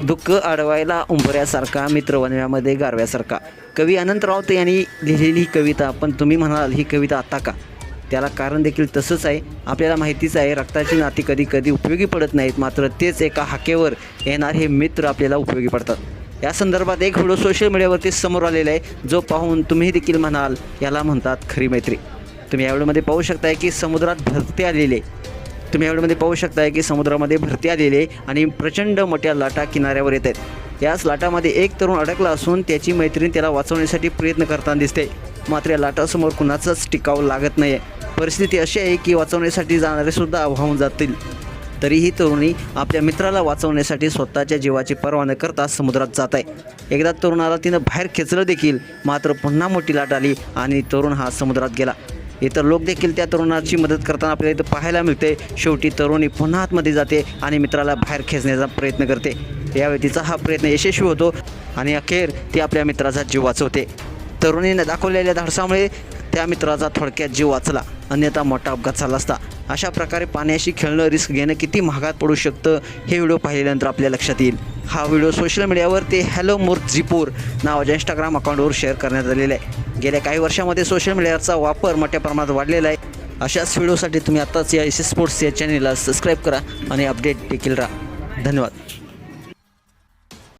दुःख अडवायला उंबऱ्यासारखा, मित्र वनव्यामध्ये गारव्यासारखा. कवी अनंत राऊत यांनी लिहिलेली ही कविता. पण तुम्ही म्हणाल ही कविता आता का? त्याला कारण देखील तसंच आहे. आपल्याला माहितीच आहे, रक्ताची नाती कधी कधी उपयोगी पडत नाहीत, मात्र तेच एका हाकेवर येणारे हे मित्र आपल्याला उपयोगी पडतात. या संदर्भात एक व्हिडिओ सोशल मीडियावरती समोर आलेला आहे, जो पाहून तुम्ही देखील म्हणाल याला म्हणतात खरी मैत्री. तुम्ही या व्हिडिओमध्ये पाहू शकताय की समुद्रामध्ये भरती आलेले आणि प्रचंड मोठ्या लाटा किनाऱ्यावर येत आहेत. याच लाटामध्ये एक तरुण अडकला असून त्याची मैत्रीण त्याला वाचवण्यासाठी प्रयत्न करताना दिसते. मात्र या लाटासमोर कुणाचंच टिकावं लागत नाही आहे. परिस्थिती अशी आहे की वाचवण्यासाठी जाणारे सुद्धा वाहून जातील. तरीही तरुणी आपल्या मित्राला वाचवण्यासाठी स्वतःच्या जीवाची पर्वा न करता समुद्रात जात आहे. एकदा तरुणाला तिनं बाहेर खेचलं देखील, मात्र पुन्हा मोठी लाट आली आणि तरुण हा समुद्रात गेला. इतर लोक देखील त्या तरुणाची मदत करताना आपल्याला इथं पाहायला मिळते. शेवटी तरुणी पुन्हा आतमध्ये जाते आणि मित्राला बाहेर खेचण्याचा प्रयत्न करते. यावेळी तिचा हा प्रयत्न यशस्वी होतो आणि अखेर ती आपल्या मित्राचा जीव वाचवते. तरुणीने दाखवलेल्या धाडसामुळे त्या मित्राचा थोडक्यात जीव वाचला, अन्यथा मोठा अपघात झाला असता. अशा प्रकारे पाण्याशी खेळणं, रिस्क घेणं किती महागात पडू शकतं हे व्हिडिओ पाहिल्यानंतर आपल्या लक्षात येईल. हा व्हिडिओ सोशल मीडियावर ते हॅलो मुर्झीपूर नावाच्या इंस्टाग्राम अकाउंटवर शेअर करण्यात आलेला आहे. गेल्या काही वर्षामध्ये सोशल मीडियाचा वापर मोठ्या प्रमाणात वाढलेला आहे. अशाच व्हिडिओसाठी तुम्ही आत्ताच या एस स्पोर्ट्स या चॅनलला सबस्क्राईब करा आणि अपडेट देखील राहा. धन्यवाद.